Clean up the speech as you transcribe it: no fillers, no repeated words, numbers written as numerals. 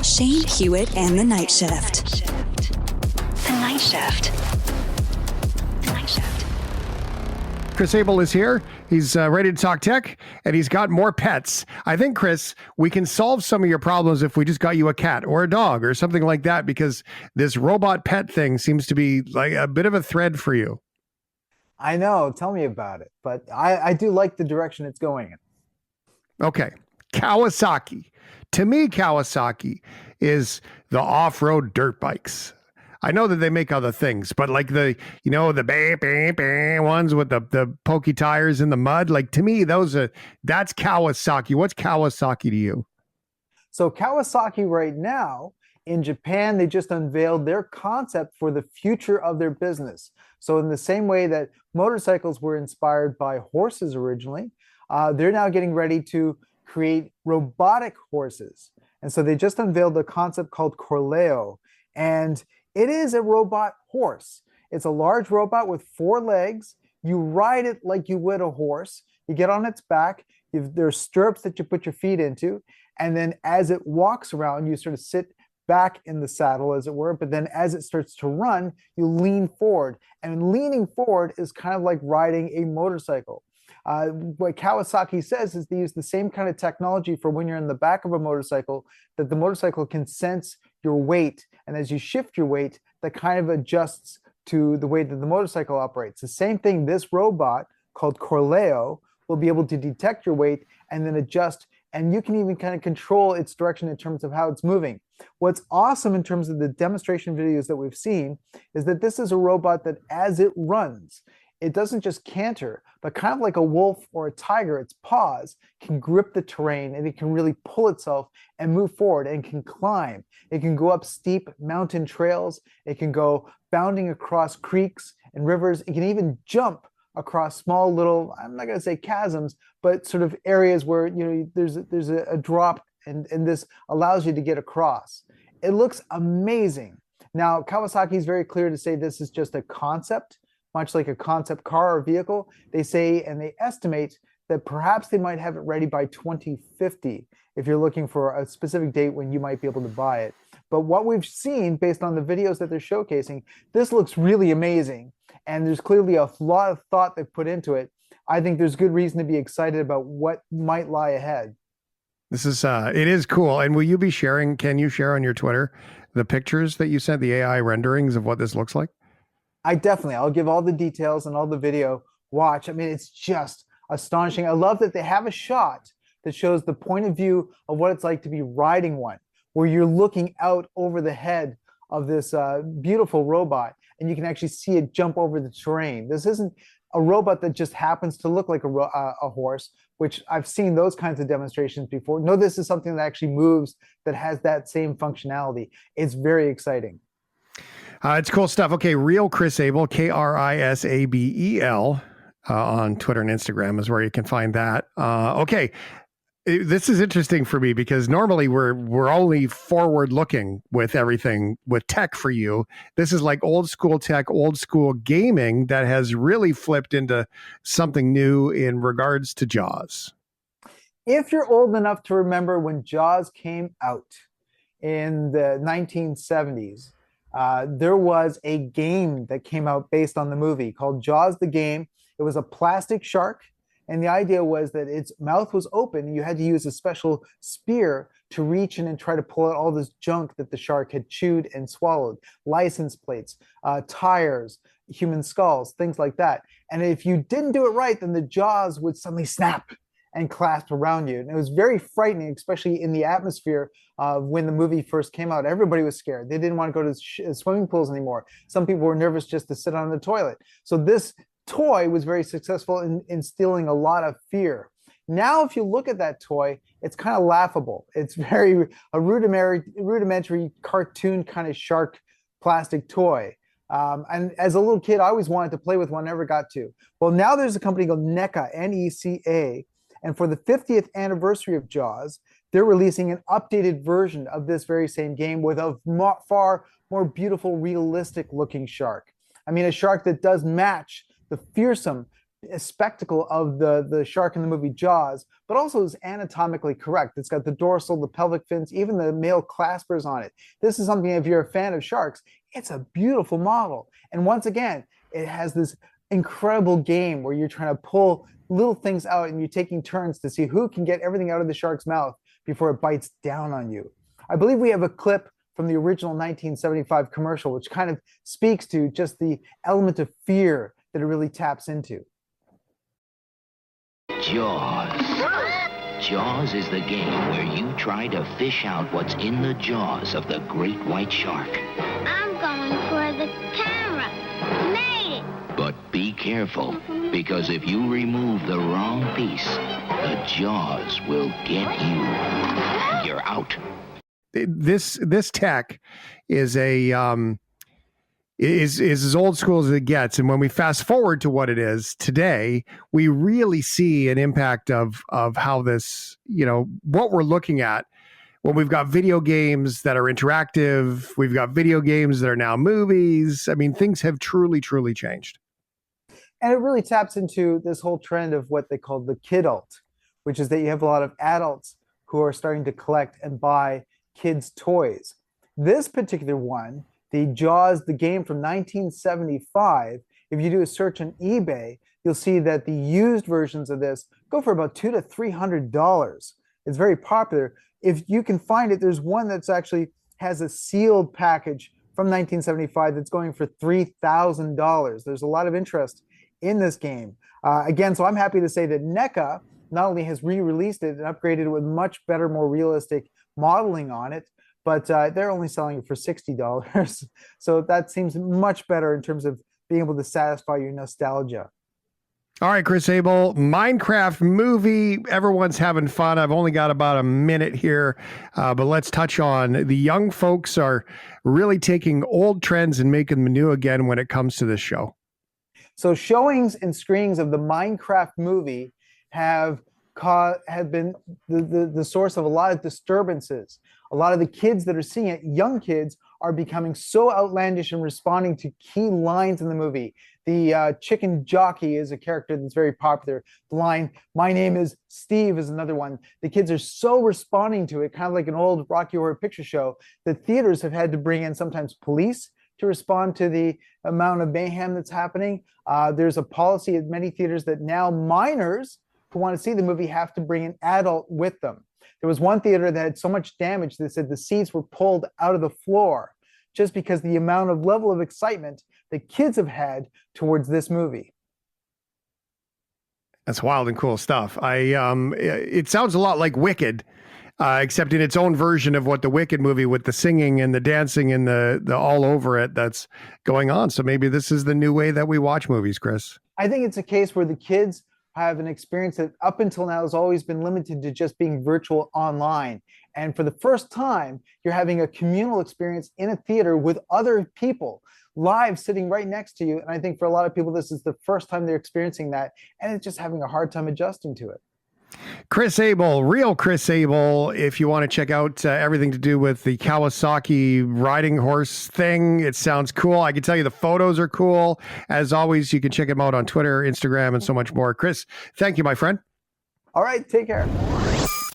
Shane, Hewitt, and the Night Shift. The Night Shift. The Night Shift. Kris Abel is here. He's ready to talk tech, and he's got more pets. I think, Kris, we can solve some of your problems if we just got you a cat or a dog or something like that, because this robot pet thing seems to be like a bit of a thread for you. I know. Tell me about it. But I do like the direction it's going in. Okay. Kawasaki. To me, Kawasaki is the off-road dirt bikes. I know that they make other things, but like the ones with the pokey tires in the mud, like to me, that's Kawasaki. What's Kawasaki to you? So Kawasaki right now in Japan, they just unveiled their concept for the future of their business. So in the same way that motorcycles were inspired by horses originally, they're now getting ready to create robotic horses. And so they just unveiled a concept called Corleo, and it is a robot horse. It's a large robot with 4 legs. You ride it like you would a horse. You get on its back. There's stirrups that you put your feet into. And then as it walks around, you sort of sit back in the saddle, as it were. But then as it starts to run, you lean forward. And leaning forward is kind of like riding a motorcycle. What Kawasaki says is they use the same kind of technology for when you're in the back of a motorcycle, that the motorcycle can sense your weight. And as you shift your weight, that kind of adjusts to the way that the motorcycle operates. The same thing, this robot called Corleo will be able to detect your weight and then adjust. And you can even kind of control its direction in terms of how it's moving. What's awesome in terms of the demonstration videos that we've seen is that this is a robot that as it runs, it doesn't just canter, but kind of like a wolf or a tiger, its paws can grip the terrain and it can really pull itself and move forward and can climb. It can go up steep mountain trails. It can go bounding across creeks and rivers. It can even jump across small little, I'm not going to say chasms, but sort of areas where there's a drop and this allows you to get across. It looks amazing. Now, Kawasaki is very clear to say this is just a concept, much like a concept car or vehicle. They say, and they estimate that perhaps they might have it ready by 2050 if you're looking for a specific date when you might be able to buy it. But what we've seen based on the videos that they're showcasing, this looks really amazing. And there's clearly a lot of thought they've put into it. I think there's good reason to be excited about what might lie ahead. This is, it is cool. And will you be sharing, can you share on your Twitter the pictures that you sent, the AI renderings of what this looks like? I'll give all the details and all the video. Watch. I mean, it's just astonishing. I love that they have a shot that shows the point of view of what it's like to be riding one, where you're looking out over the head of this beautiful robot, and you can actually see it jump over the terrain. This isn't a robot that just happens to look like a horse, which I've seen those kinds of demonstrations before. No, this is something that actually moves, that has that same functionality. It's very exciting. It's cool stuff. Okay, real Kris Abel, Krisabel, on Twitter and Instagram is where you can find that. Okay, this is interesting for me because normally we're only forward looking with everything with tech for you. This is like old school tech, old school gaming that has really flipped into something new in regards to Jaws. If you're old enough to remember when Jaws came out in the 1970s, there was a game that came out based on the movie called Jaws the Game. It was a plastic shark, and the idea was that its mouth was open and you had to use a special spear to reach in and try to pull out all this junk that the shark had chewed and swallowed. License plates, tires, human skulls, things like that. And if you didn't do it right, then the jaws would suddenly snap and clasp around you. And it was very frightening, especially in the atmosphere when the movie first came out. Everybody was scared. They didn't want to go to swimming pools anymore. Some people were nervous just to sit on the toilet. So this toy was very successful in instilling a lot of fear. Now, if you look at that toy, it's kind of laughable. It's very a rudimentary cartoon kind of shark plastic toy. And as a little kid, I always wanted to play with one, never got to. Well, now there's a company called NECA, N-E-C-A, and for the 50th anniversary of Jaws, they're releasing an updated version of this very same game with a far more beautiful, realistic looking shark. I mean, a shark that does match the fearsome spectacle of the shark in the movie Jaws, but also is anatomically correct. It's got the dorsal, the pelvic fins, even the male claspers on it. This is something, if you're a fan of sharks, it's a beautiful model. And once again, it has this incredible game where you're trying to pull little things out and you're taking turns to see who can get everything out of the shark's mouth before it bites down on you. I believe we have a clip from the original 1975 commercial, which kind of speaks to just the element of fear that it really taps into. Jaws. Jaws is the game where you try to fish out what's in the jaws of the great white shark. I'm going for the camera. Made it. But be careful, because if you remove the wrong piece, the jaws will get you. You're out. This tech is is as old school as it gets, and when we fast forward to what it is today, we really see an impact of how this, what we're looking at. When we've got video games that are interactive, we've got video games that are now movies. I mean, things have truly changed. And it really taps into this whole trend of what they call the kidult, which is that you have a lot of adults who are starting to collect and buy kids' toys. This particular one, the Jaws, the game from 1975, if you do a search on eBay, you'll see that the used versions of this go for about $200 to $300. It's very popular. If you can find it, there's one that's actually has a sealed package from 1975 that's going for $3,000. There's a lot of interest in this game. Again, so I'm happy to say that NECA not only has re-released it and upgraded it with much better, more realistic modeling on it, but they're only selling it for $60. So that seems much better in terms of being able to satisfy your nostalgia. All right, Kris Abel, Minecraft movie. Everyone's having fun. I've only got about a minute here, but let's touch on the young folks are really taking old trends and making them new again when it comes to this show. So showings and screenings of the Minecraft movie have been the source of a lot of disturbances. A lot of the kids that are seeing it, young kids, are becoming so outlandish and responding to key lines in the movie. The chicken jockey is a character that's very popular. The line, "My name is Steve," is another one. The kids are so responding to it, kind of like an old Rocky Horror Picture Show, that theaters have had to bring in sometimes police to respond to the amount of mayhem that's happening. There's a policy at many theaters that now minors who want to see the movie have to bring an adult with them. There was one theater that had so much damage that said the seats were pulled out of the floor just because the amount of level of excitement that kids have had towards this movie. That's wild and cool stuff. It sounds a lot like Wicked, except in its own version of what the Wicked movie, with the singing and the dancing and the all over it that's going on. So maybe this is the new way that we watch movies, Kris. I think it's a case where the kids have an experience that up until now has always been limited to just being virtual online. And for the first time, you're having a communal experience in a theater with other people live sitting right next to you. And I think for a lot of people, this is the first time they're experiencing that, and it's just having a hard time adjusting to it. Kris Abel, real Kris Abel. If you want to check out everything to do with the Kawasaki riding horse thing, it sounds cool. I can tell you the photos are cool. As always, you can check him out on Twitter, Instagram, and so much more. Kris, thank you, my friend. All right, take care.